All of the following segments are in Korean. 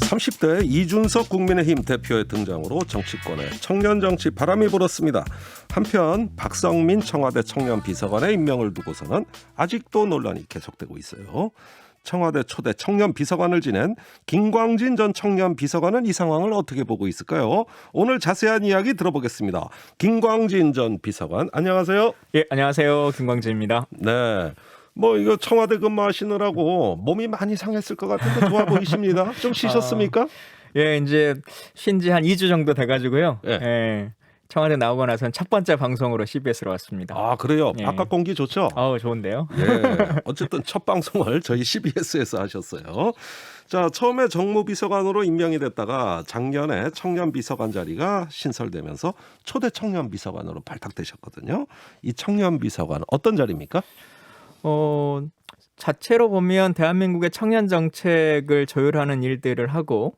30대 이준석 국민의힘 대표의 등장으로 정치권에 청년정치 바람이 불었습니다. 한편 박성민 청와대 청년비서관의 임명을 두고서는 아직도 논란이 계속되고 있어요. 청와대 초대 청년비서관을 지낸 김광진 전 청년비서관은 이 상황을 어떻게 보고 있을까요? 오늘 자세한 이야기 들어보겠습니다. 김광진 전 비서관, 안녕하세요. 예, 안녕하세요. 김광진입니다. 네. 이거 청와대 근무하시느라고 몸이 많이 상했을 것 같은데 좋아 보이십니다. 좀 쉬셨습니까? 예, 이제 쉰 지 한 2주 정도 돼가지고요. 예. 예, 청와대 나오고 나서는 첫 번째 방송으로 CBS로 왔습니다. 아, 그래요? 예. 바깥 공기 좋죠? 좋은데요. 예. 어쨌든 첫 방송을 저희 CBS에서 하셨어요. 자, 처음에 정무비서관으로 임명이 됐다가 작년에 청년비서관 자리가 신설되면서 초대 청년비서관으로 발탁되셨거든요. 이 청년비서관 어떤 자리입니까? 자체로 보면 대한민국의 청년 정책을 조율하는 일들을 하고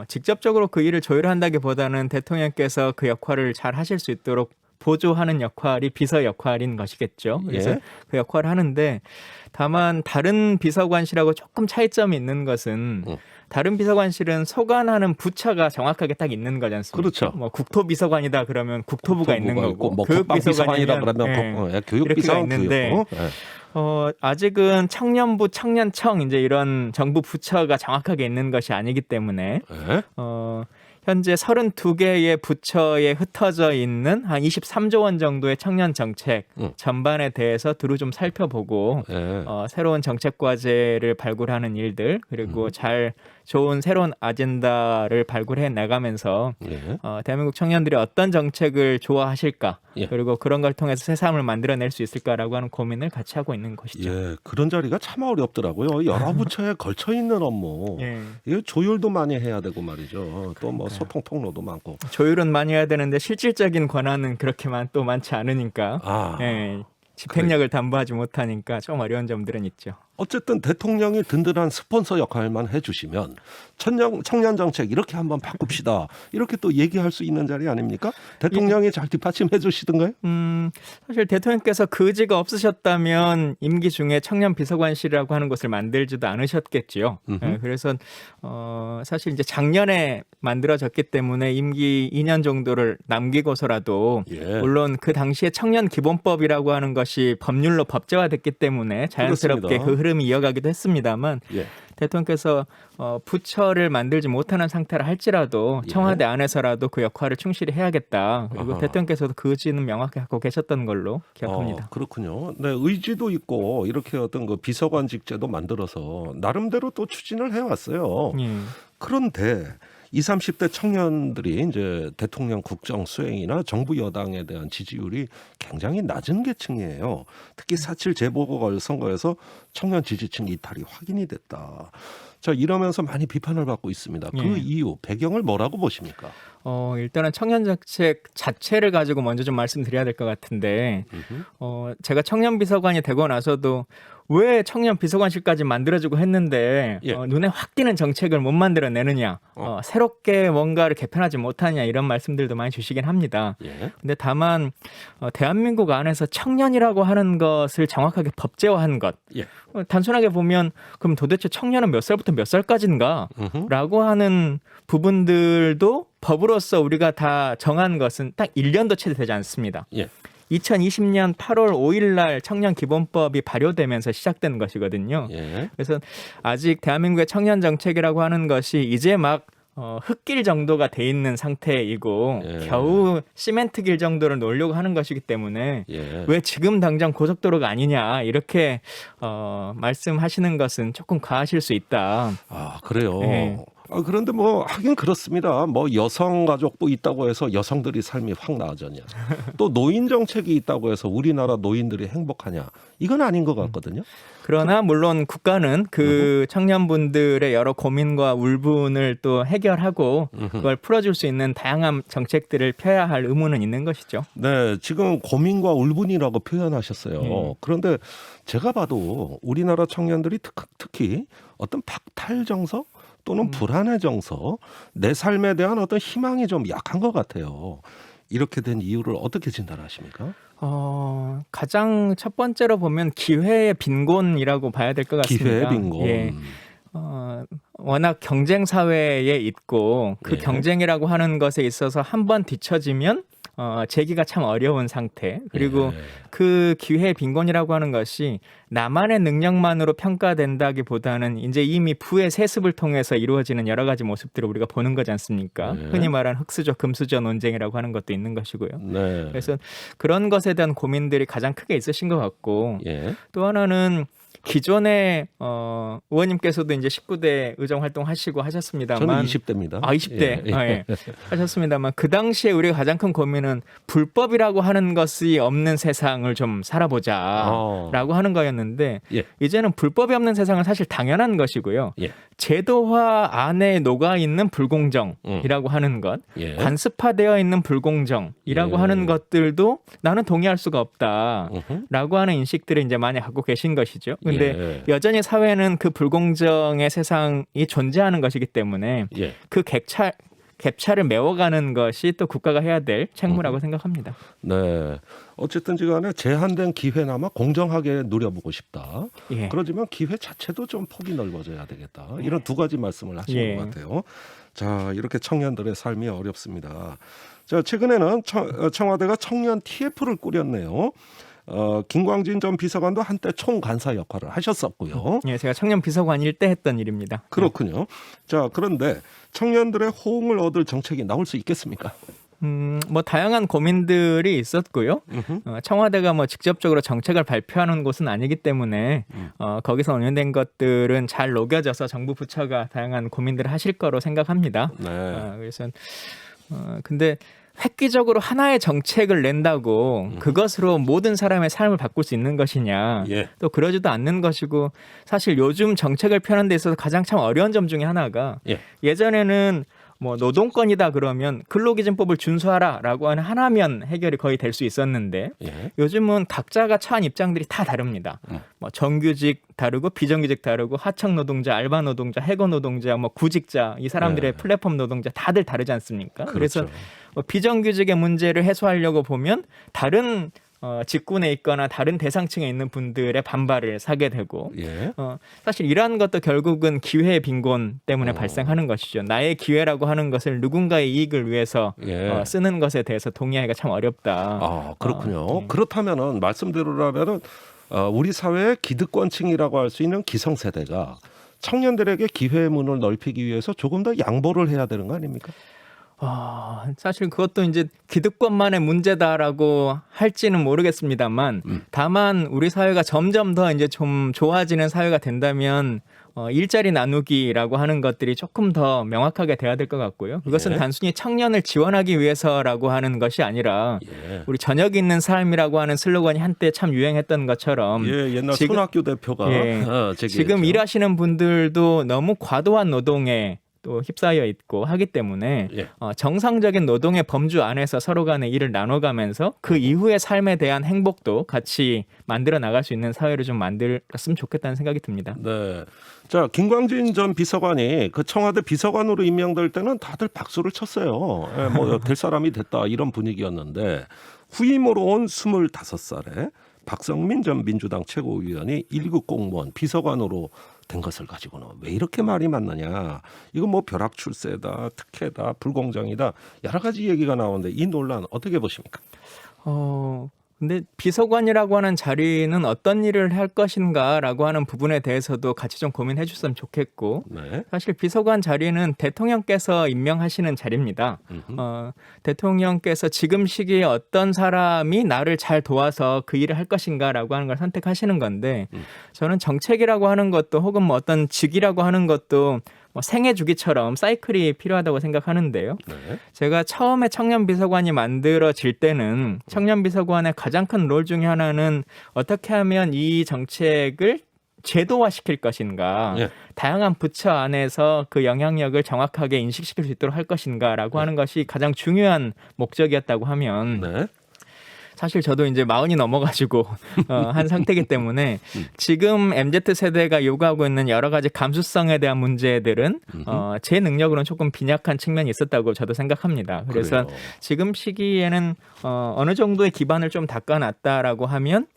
직접적으로 그 일을 조율한다기보다는 대통령께서 그 역할을 잘 하실 수 있도록 보조하는 역할이 비서 역할인 것이겠죠. 그래서 예. 그 역할을 하는데 다만 다른 비서관실하고 조금 차이점이 있는 것은 다른 비서관실은 소관하는 부처가 정확하게 딱 있는 거지 않습니까? 그렇죠. 뭐 국토비서관이다 그러면 국토부가 있는 거고, 뭐 교육비서관이다 그러면 교육비서관 이렇게가 있는데 교육. 아직은 청년부, 청년청 이제 이런 정부 부처가 정확하게 있는 것이 아니기 때문에 예. 현재 32개의 부처에 흩어져 있는 한 23조 원 정도의 청년 정책 전반에 대해서 두루 좀 살펴보고 예. 새로운 정책 과제를 발굴하는 일들 그리고 잘 좋은 새로운 아젠다를 발굴해 나가면서 예. 대한민국 청년들이 어떤 정책을 좋아하실까 예. 그리고 그런 걸 통해서 새 삶을 만들어낼 수 있을까라고 하는 고민을 같이 하고 있는 것이죠. 예, 그런 자리가 참 어렵더라고요. 여러 부처에 걸쳐 있는 업무. 예. 이거 조율도 많이 해야 되고 말이죠. 또 뭐 소통 통로도 많고. 조율은 많이 해야 되는데 실질적인 권한은 그렇게만 또 많지 않으니까 예, 집행력을 담보하지 못하니까 좀 어려운 점들은 있죠. 어쨌든 대통령이 든든한 스폰서 역할만 해주시면 청년 정책 이렇게 한번 바꿉시다. 이렇게 또 얘기할 수 있는 자리 아닙니까? 대통령이 잘 뒷받침해 주시던가요? 사실 대통령께서 그 의지가 없으셨다면 임기 중에 청년 비서관실이라고 하는 것을 만들지도 않으셨겠지요. 그래서 사실 이제 작년에 만들어졌기 때문에 임기 2년 정도를 남기고서라도 예. 물론 그 당시에 청년 기본법이라고 하는 것이 법률로 법제화됐기 때문에 자연스럽게 그렇습니다. 그 흐름이 이어가기도 했습니다만 예. 대통령께서 부처를 만들지 못하는 상태라 할지라도 예. 청와대 안에서라도 그 역할을 충실히 해야겠다. 그리고 아하. 대통령께서도 그 의지는 명확히 갖고 계셨던 걸로 기억합니다. 그렇군요. 네, 의지도 있고 이렇게 어떤 그 비서관직제도 만들어서 나름대로 또 추진을 해왔어요. 예. 그런데 20, 30대 청년들이 이제 대통령 국정 수행이나 정부 여당에 대한 지지율이 굉장히 낮은 계층이에요. 특히 4.7 재보궐선거에서 청년 지지층 이탈이 확인이 됐다. 자, 이러면서 많이 비판을 받고 있습니다. 그 예. 이유, 배경을 뭐라고 보십니까? 일단은 청년 정책 자체를 가지고 먼저 좀 말씀드려야 될 것 같은데 제가 청년 비서관이 되고 나서도 왜 청년 비서관실까지 만들어지고 했는데 예. 눈에 확 띄는 정책을 못 만들어내느냐 새롭게 뭔가를 개편하지 못하냐 이런 말씀들도 많이 주시긴 합니다. 예. 근데 다만 대한민국 안에서 청년이라고 하는 것을 정확하게 법제화한 것 예. 단순하게 보면 그럼 도대체 청년은 몇 살부터 몇 살까지인가 라고 하는 부분들도 법으로서 우리가 다 정한 것은 딱 1년도 채 되지 않습니다. 예. 2020년 8월 5일 날 청년기본법이 발효되면서 시작된 것이거든요. 예. 그래서 아직 대한민국의 청년 정책이라고 하는 것이 이제 막 흙길 정도가 돼 있는 상태이고 예. 겨우 시멘트 길 정도를 놓으려고 하는 것이기 때문에 예. 왜 지금 당장 고속도로가 아니냐 이렇게 말씀하시는 것은 조금 과하실 수 있다. 아, 그래요. 예. 그런데 하긴 그렇습니다. 여성가족부 있다고 해서 여성들이 삶이 확 나아졌냐. 또 노인 정책이 있다고 해서 우리나라 노인들이 행복하냐. 이건 아닌 것 같거든요. 그러나 물론 국가는 그 청년분들의 여러 고민과 울분을 또 해결하고 그걸 풀어줄 수 있는 다양한 정책들을 펴야 할 의무는 있는 것이죠. 네, 지금 고민과 울분이라고 표현하셨어요. 그런데 제가 봐도 우리나라 청년들이 특히 어떤 박탈 정서 또는 불안의 정서, 내 삶에 대한 어떤 희망이 좀 약한 것 같아요. 이렇게 된 이유를 어떻게 진단하십니까? 가장 첫 번째로 보면 기회의 빈곤이라고 봐야 될 것 같습니다. 기회의 빈곤. 예. 워낙 경쟁 사회에 있고 그 예. 경쟁이라고 하는 것에 있어서 한번 뒤처지면 재기가 참 어려운 상태. 그리고 예. 그 기회 빈곤이라고 하는 것이 나만의 능력만으로 평가된다기보다는 이제 이미 부의 세습을 통해서 이루어지는 여러 가지 모습들을 우리가 보는 거지 않습니까? 예. 흔히 말하는 흑수저, 금수저 논쟁이라고 하는 것도 있는 것이고요. 네. 그래서 그런 것에 대한 고민들이 가장 크게 있으신 것 같고 예. 또 하나는 기존에 의원님께서도 이제 19대 의정 활동하시고 하셨습니다만 저는 20대입니다. 20대 하셨습니다만 그 당시에 우리가 가장 큰 고민은 불법이라고 하는 것이 없는 세상을 좀 살아보자라고 하는 거였는데 예. 이제는 불법이 없는 세상은 사실 당연한 것이고요. 예. 제도화 안에 녹아 있는 불공정이라고 하는 것, 예. 관습화되어 있는 불공정이라고 예. 하는 것들도 나는 동의할 수가 어허. 없다라고 하는 인식들을 이제 많이 갖고 계신 것이죠. 근데 예. 여전히 사회는 그 불공정의 세상이 존재하는 것이기 때문에 예. 그 갭차를 메워가는 것이 또 국가가 해야 될 책무라고 생각합니다. 네. 어쨌든지 간에 제한된 기회나마 공정하게 누려보고 싶다. 예. 그러지만 기회 자체도 좀 폭이 넓어져야 되겠다. 이런 두 가지 말씀을 하시는 예. 것 같아요. 자, 이렇게 청년들의 삶이 어렵습니다. 자, 최근에는 청와대가 청년 TF를 꾸렸네요. 김광진 전 비서관도 한때 총간사 역할을 하셨었고요. 예, 제가 청년 비서관일 때 했던 일입니다. 그렇군요. 자, 그런데 청년들의 호응을 얻을 정책이 나올 수 있겠습니까? 뭐 다양한 고민들이 있었고요. 청와대가 뭐 직접적으로 정책을 발표하는 곳은 아니기 때문에 거기서 언급된 것들은 잘 녹여져서 정부 부처가 다양한 고민들을 하실 거로 생각합니다. 네. 그래서 근데 획기적으로 하나의 정책을 낸다고 그것으로 모든 사람의 삶을 바꿀 수 있는 것이냐? 예. 또 그러지도 않는 것이고 사실 요즘 정책을 펴는 데 있어서 가장 참 어려운 점 중에 하나가 예. 예전에는 뭐 노동권이다 그러면 근로기준법을 준수하라라고 하는 하나면 해결이 거의 될 수 있었는데 예. 요즘은 각자가 처한 입장들이 다 다릅니다. 뭐 정규직 다르고 비정규직 다르고 하청 노동자, 알바 노동자, 해고 노동자, 뭐 구직자 이 사람들의 네. 플랫폼 노동자 다들 다르지 않습니까? 그렇죠. 그래서 뭐 비정규직의 문제를 해소하려고 보면 다른 직군에 있거나 다른 대상층에 있는 분들의 반발을 사게 되고 예. 사실 이러한 것도 결국은 기회의 빈곤 때문에 발생하는 것이죠. 나의 기회라고 하는 것을 누군가의 이익을 위해서 예. 쓰는 것에 대해서 동의하기가 참 어렵다. 아, 그렇군요. 예. 그렇다면은 말씀대로라면은 우리 사회의 기득권층이라고 할 수 있는 기성세대가 청년들에게 기회의 문을 넓히기 위해서 조금 더 양보를 해야 되는 거 아닙니까? 사실 그것도 이제 기득권만의 문제다라고 할지는 모르겠습니다만 다만 우리 사회가 점점 더 이제 좀 좋아지는 사회가 된다면 일자리 나누기라고 하는 것들이 조금 더 명확하게 돼야 될 것 같고요. 그것은 예. 단순히 청년을 지원하기 위해서라고 하는 것이 아니라 예. 우리 저녁 있는 삶이라고 하는 슬로건이 한때 참 유행했던 것처럼 예, 옛날 지금- 손학규 대표가 예. 제기했죠. 지금 일하시는 분들도 너무 과도한 노동에 또 휩싸여 있고 하기 때문에 예. 정상적인 노동의 범주 안에서 서로 간의 일을 나눠가면서 그 이후의 삶에 대한 행복도 같이 만들어 나갈 수 있는 사회를 좀 만들었으면 좋겠다는 생각이 듭니다. 네. 자, 김광진 전 비서관이 그 청와대 비서관으로 임명될 때는 다들 박수를 쳤어요. 예, 뭐 될 사람이 됐다 이런 분위기였는데 후임으로 온 25살에 박성민 전 민주당 최고위원이 1급 공무원 비서관으로 된 것을 가지고는 왜 이렇게 말이 많느냐. 이거 뭐 벼락 출세다, 특혜다, 불공정이다 여러 가지 얘기가 나오는데 이 논란 어떻게 보십니까? 근데 비서관이라고 하는 자리는 어떤 일을 할 것인가라고 하는 부분에 대해서도 같이 좀 고민해 줬으면 좋겠고 네. 사실 비서관 자리는 대통령께서 임명하시는 자리입니다. 대통령께서 지금 시기에 어떤 사람이 나를 잘 도와서 그 일을 할 것인가라고 하는 걸 선택하시는 건데 저는 정책이라고 하는 것도 혹은 뭐 어떤 직이라고 하는 것도 뭐 생애 주기처럼 사이클이 필요하다고 생각하는데요. 네. 제가 처음에 청년 비서관이 만들어질 때는 청년 비서관의 가장 큰 롤 중에 하나는 어떻게 하면 이 정책을 제도화시킬 것인가, 예. 다양한 부처 안에서 그 영향력을 정확하게 인식시킬 수 있도록 할 것인가라고 하는 것이 가장 중요한 목적이었다고 하면 네. 사실 저도 이제 40이 넘어가지고 한 상태이기 때문에 지금 MZ 세대가 요구하고 있는 여러 가지 감수성에 대한 문제들은 제 능력으로는 조금 빈약한 측면이 있었다고 저도 생각합니다. 그래서 그래요. 지금 시기에는 어느 정도의 기반을 좀 닦아놨다라고 하면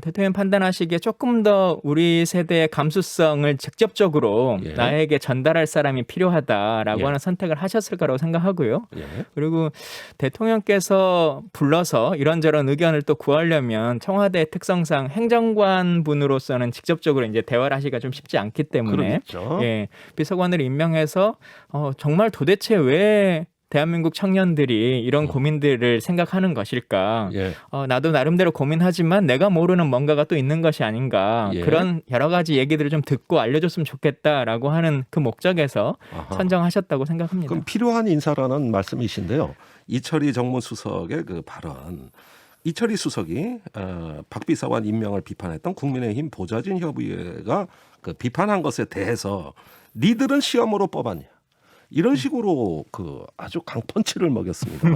대통령 판단하시기에 조금 더 우리 세대의 감수성을 직접적으로 예. 나에게 전달할 사람이 필요하다라고 예. 하는 선택을 하셨을 거라고 생각하고요. 예. 그리고 대통령께서 불러서 이런저런 의견을 또 구하려면 청와대 특성상 행정관 분으로서는 직접적으로 이제 대화를 하기가 좀 쉽지 않기 때문에 그렇죠. 예, 비서관을 임명해서 정말 도대체 왜 대한민국 청년들이 이런 고민들을 생각하는 것일까? 예. 나도 나름대로 고민하지만 내가 모르는 뭔가가 또 있는 것이 아닌가? 예. 그런 여러 가지 얘기들을 좀 듣고 알려줬으면 좋겠다라고 하는 그 목적에서 아하. 선정하셨다고 생각합니다. 그럼 필요한 인사라는 말씀이신데요. 이철희 정무수석의 그 발언. 이철희 수석이 박 비서관 임명을 비판했던 국민의힘 보좌진 협의회가 그 비판한 것에 대해서 니들은 시험으로 뽑았냐. 이런 식으로 그 아주 강펀치를 먹였습니다.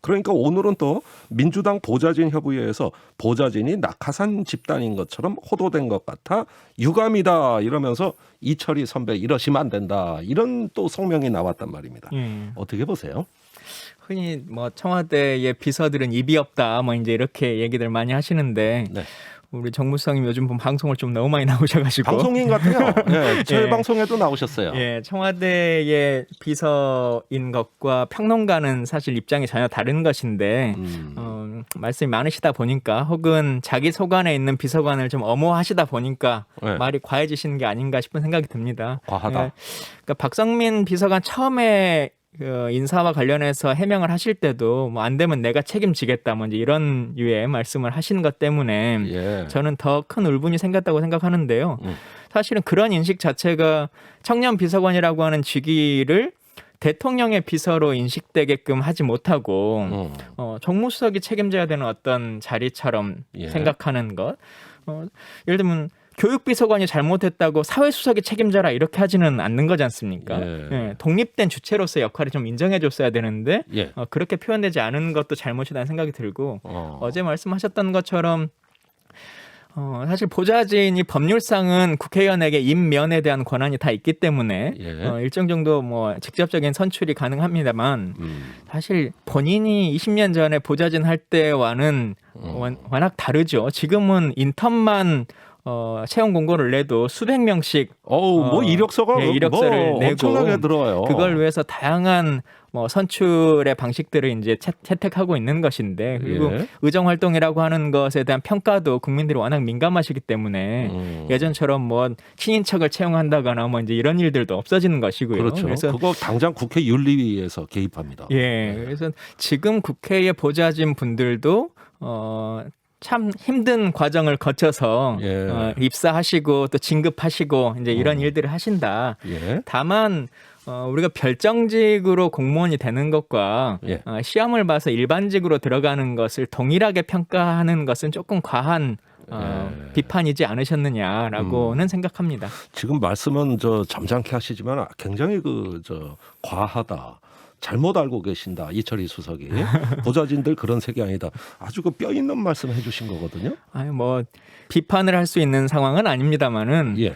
그러니까 오늘은 또 민주당 보좌진 협의회에서 보좌진이 낙하산 집단인 것처럼 호도된 것 같아 유감이다 이러면서 이철희 선배 이러시면 안 된다 이런 또 성명이 나왔단 말입니다. 어떻게 보세요? 흔히 뭐 청와대의 비서들은 입이 없다 뭐 이제 이렇게 얘기들 많이 하시는데 네. 우리 정무수석님 요즘 방송을 좀 너무 많이 나오셔가지고 방송인 같아요. 예, 저희 예. 방송에도 나오셨어요. 예, 청와대의 비서인 것과 평론가는 사실 입장이 전혀 다른 것인데 말씀이 많으시다 보니까 혹은 자기 소관에 있는 비서관을 좀 엄호하시다 보니까 네. 말이 과해지시는 게 아닌가 싶은 생각이 듭니다. 과하다. 예, 그러니까 박성민 비서관 처음에 그 인사와 관련해서 해명을 하실 때도 뭐 안 되면 내가 책임지겠다 뭐 이제 이런 유의 말씀을 하시는 것 때문에 예. 저는 더 큰 울분이 생겼다고 생각하는데요. 사실은 그런 인식 자체가 청년 비서관이라고 하는 직위를 대통령의 비서로 인식되게끔 하지 못하고 정무수석이 책임져야 되는 어떤 자리처럼 예. 생각하는 것. 예를 들면 교육비서관이 잘못했다고 사회수석이 책임져라 이렇게 하지는 않는 거지 않습니까? 예. 예, 독립된 주체로서의 역할을 좀 인정해줬어야 되는데 예. 그렇게 표현되지 않은 것도 잘못이라는 생각이 들고 어제 말씀하셨던 것처럼 사실 보좌진이 법률상은 국회의원에게 임면에 대한 권한이 다 있기 때문에 예. 일정 정도 뭐 직접적인 선출이 가능합니다만 사실 본인이 20년 전에 보좌진 할 때와는 워낙 다르죠. 지금은 인턴만 채용 공고를 내도 수백 명씩 뭐 이력서가 예, 이력서를 뭐 내고 엄청나게 들어와요. 그걸 위해서 다양한 뭐 선출의 방식들을 이제 채택하고 있는 것인데 그리고 예. 의정 활동이라고 하는 것에 대한 평가도 국민들이 워낙 민감하시기 때문에 예전처럼 뭐 친인척을 채용한다거나 뭐 이제 이런 일들도 없어지는 것이고요. 그렇죠. 그래서 그거 당장 국회 윤리위에서 개입합니다. 예, 그래서 지금 국회의 보좌진 분들도 참 힘든 과정을 거쳐서 예. 입사하시고 또 진급하시고 이제 이런 일들을 하신다. 예. 다만 우리가 별정직으로 공무원이 되는 것과 예. 시험을 봐서 일반직으로 들어가는 것을 동일하게 평가하는 것은 조금 과한 비판이지 않으셨느냐라고는 생각합니다. 지금 말씀은 점잖게 하시지만 굉장히 과하다. 잘못 알고 계신다. 이철희 수석이. 보좌진들 그런 색이 아니다. 아주 그 뼈 있는 말씀 해주신 거거든요. 아니 뭐 비판을 할 수 있는 상황은 아닙니다만은 예.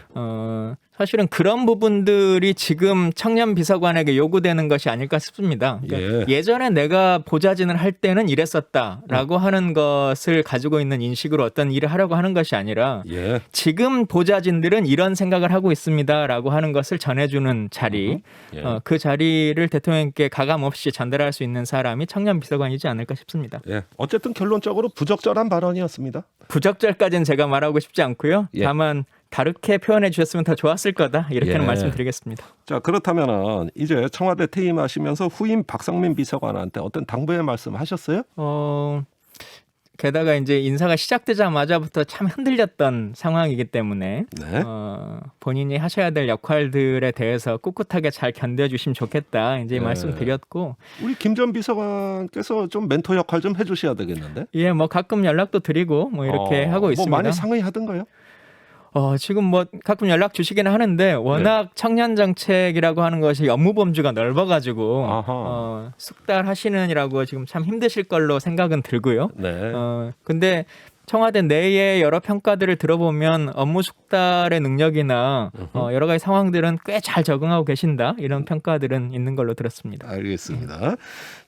사실은 그런 부분들이 지금 청년 비서관에게 요구되는 것이 아닐까 싶습니다. 그러니까 예전에 내가 보좌진을 할 때는 이랬었다라고 하는 것을 가지고 있는 인식으로 어떤 일을 하려고 하는 것이 아니라 예. 지금 보좌진들은 이런 생각을 하고 있습니다라고 하는 것을 전해주는 자리, 예. 그 자리를 대통령께 가감 없이 전달할 수 있는 사람이 청년 비서관이지 않을까 싶습니다. 예. 어쨌든 결론적으로 부적절한 발언이었습니다. 부적절까지는 제가 말하고 싶지 않고요. 예. 다만 다르게 표현해 주셨으면 더 좋았을 거다 이렇게는 예. 말씀드리겠습니다. 자, 그렇다면은 이제 청와대 퇴임하시면서 후임 박성민 비서관한테 어떤 당부의 말씀 하셨어요? 게다가 이제 인사가 시작되자마자부터 참 흔들렸던 상황이기 때문에 네. 본인이 하셔야 될 역할들에 대해서 꿋꿋하게 잘 견뎌주시면 좋겠다 이제 말씀드렸고 우리 김 전 비서관께서 좀 멘토 역할 좀 해주셔야 되겠는데? 예, 뭐 가끔 연락도 드리고 뭐 이렇게 하고 있습니다. 뭐 많이 상의하던가요? 지금 뭐 가끔 연락 주시기는 하는데 워낙 청년 정책이라고 하는 것이 업무 범주가 넓어가지고 숙달하시느라고 지금 참 힘드실 걸로 생각은 들고요. 네. 근데 청와대 내의 여러 평가들을 들어보면 업무 숙달의 능력이나 여러 가지 상황들은 꽤 잘 적응하고 계신다 이런 평가들은 있는 걸로 들었습니다. 알겠습니다.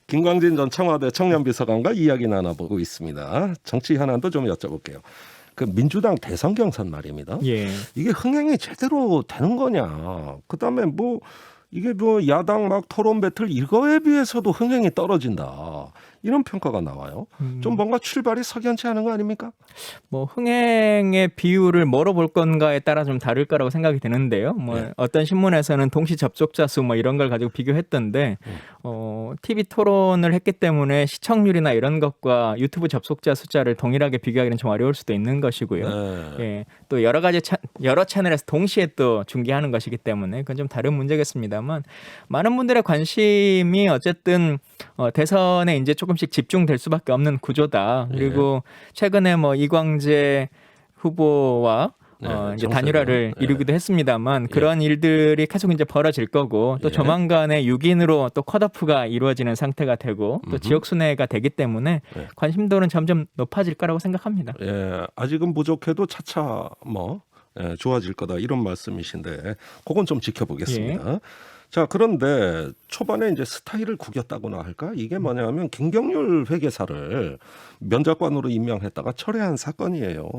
김광진 전 청와대 청년비서관과 이야기 나눠보고 있습니다. 정치 현안도 좀 여쭤볼게요. 그 민주당 대선 경선 말입니다. 예. 이게 흥행이 제대로 되는 거냐? 그다음에 뭐 이게 뭐 야당 막 토론 배틀 이거에 비해서도 흥행이 떨어진다. 이런 평가가 나와요. 좀 뭔가 출발이 석연치 않은 거 아닙니까? 뭐 흥행의 비율을 뭐로 볼 건가에 따라 좀 다를 거라고 생각이 드는데요. 뭐 네. 어떤 신문에서는 동시 접속자 수 뭐 이런 걸 가지고 비교했던데 TV 토론을 했기 때문에 시청률이나 이런 것과 유튜브 접속자 숫자를 동일하게 비교하기는 좀 어려울 수도 있는 것이고요. 네. 예, 또 여러 가지 여러 채널에서 동시에 또 중계하는 것이기 때문에 그건 좀 다른 문제겠습니다만 많은 분들의 관심이 어쨌든 대선에 이제 조금씩 집중될 수밖에 없는 구조다. 그리고 최근에 뭐 이광재 후보와 이제 단일화를 이루기도 했습니다만 그런 일들이 계속 이제 벌어질 거고 또 조만간에 6인으로 또 컷오프가 이루어지는 상태가 되고 또 지역 순회가 되기 때문에 관심도는 점점 높아질 거라고 생각합니다. 예, 아직은 부족해도 차차 뭐 좋아질 거다 이런 말씀이신데 그건 좀 지켜보겠습니다. 자, 그런데 초반에 이제 스타일을 구겼다고나 할까? 이게 뭐냐면 김경률 회계사를 면접관으로 임명했다가 철회한 사건이에요.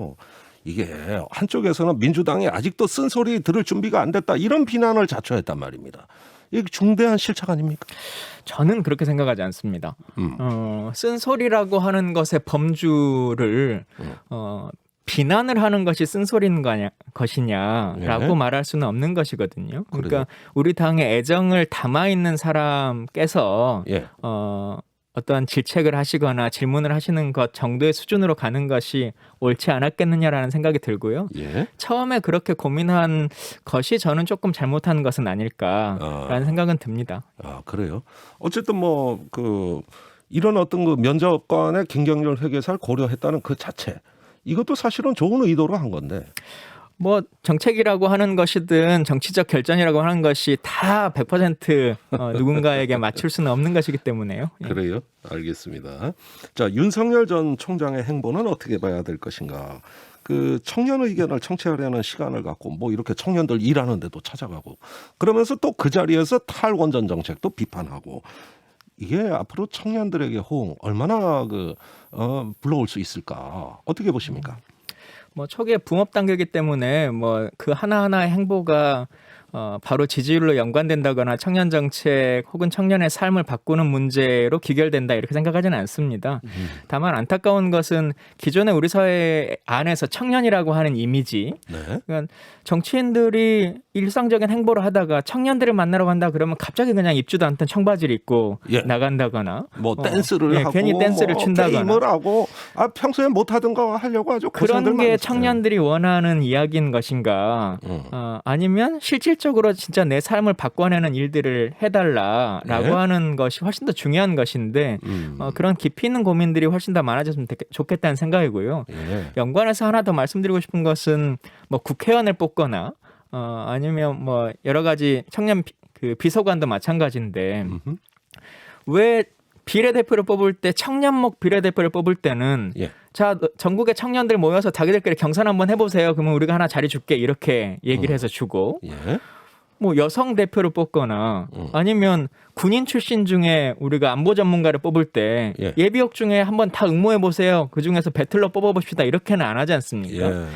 이게 한쪽에서는 민주당이 아직도 쓴소리 들을 준비가 안 됐다 이런 비난을 자초했단 말입니다. 이게 중대한 실책 아닙니까? 저는 그렇게 생각하지 않습니다. 쓴소리라고 하는 것의 범주를 비난을 하는 것이 쓴소리인 것이냐라고 말할 수는 없는 것이거든요. 그러니까 그래요? 우리 당의 애정을 담아 있는 사람께서 어떠한 질책을 하시거나 질문을 하시는 것 정도의 수준으로 가는 것이 옳지 않았겠느냐라는 생각이 들고요. 처음에 그렇게 고민한 것이 저는 조금 잘못한 것은 아닐까라는 생각은 듭니다. 아, 그래요? 어쨌든 뭐 이런 어떤 그 면접관의 김경률 회계사를 고려했다는 그 자체 이것도 사실은 좋은 의도로 한 건데. 뭐 정책이라고 하는 것이든 정치적 결정이라고 하는 것이 다 100% 누군가에게 맞출 수는 없는 것이기 때문에요. 그래요? 알겠습니다. 자, 윤석열 전 총장의 행보는 어떻게 봐야 될 것인가? 그 청년 의견을 청취하려는 시간을 갖고 뭐 이렇게 청년들 일하는 데도 찾아가고 그러면서 또 그 자리에서 탈원전 정책도 비판하고 이게 앞으로 청년들에게 호응 얼마나 불러올 수 있을까? 어떻게 보십니까? 뭐 초기에 붕업 단계이기 때문에 뭐 그 하나하나의 행보가 바로 지지율로 연관된다거나 청년 정책 혹은 청년의 삶을 바꾸는 문제로 귀결된다 이렇게 생각하지는 않습니다. 다만 안타까운 것은 기존의 우리 사회 안에서 청년이라고 하는 이미지, 그러니까 정치인들이 일상적인 행보를 하다가 청년들을 만나러 간다 그러면 갑자기 그냥 입지도 않던 청바지를 입고 나간다거나 뭐 댄스를 하고 괜히 댄스를 뭐 춘다거나 게임을 하고 평소에 못하던 거 하려고 하죠. 그런 게 청년들이 원하는 이야기인 것인가 아니면 실질적으로 진짜 내 삶을 바꿔내는 일들을 해달라라고 하는 것이 훨씬 더 중요한 것인데 그런 깊이 있는 고민들이 훨씬 더 많아졌으면 좋겠다는 생각이고요. 연관해서 하나 더 말씀드리고 싶은 것은 뭐 국회의원을 뽑거나 아니면 뭐 여러 가지 청년 비서관도 마찬가지인데 왜 비례대표를 뽑을 때 청년목 비례대표를 뽑을 때는 자 전국의 청년들 모여서 자기들끼리 경선 한번 해보세요. 그러면 우리가 하나 자리 줄게 이렇게 얘기를 해서 주고 뭐 여성 대표를 뽑거나 아니면 군인 출신 중에 우리가 안보 전문가를 뽑을 때 예비역 중에 한번 다 응모해 보세요. 그 중에서 배틀로 뽑아봅시다 이렇게는 안 하지 않습니까?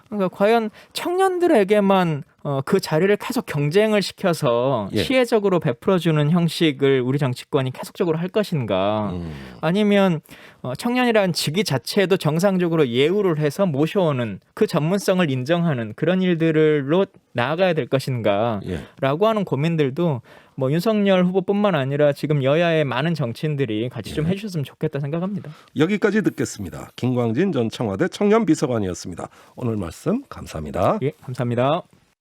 그러니까 과연 청년들에게만 그 자리를 계속 경쟁을 시켜서 시혜적으로 베풀어주는 형식을 우리 정치권이 계속적으로 할 것인가 아니면 청년이라는 직위 자체에도 정상적으로 예우를 해서 모셔오는 그 전문성을 인정하는 그런 일들로 나아가야 될 것인가 라고 하는 고민들도 뭐 윤석열 후보뿐만 아니라 지금 여야의 많은 정치인들이 같이 좀 해주셨으면 좋겠다 생각합니다. 여기까지 듣겠습니다. 김광진 전 청와대 청년비서관이었습니다. 오늘 말씀 감사합니다. 감사합니다.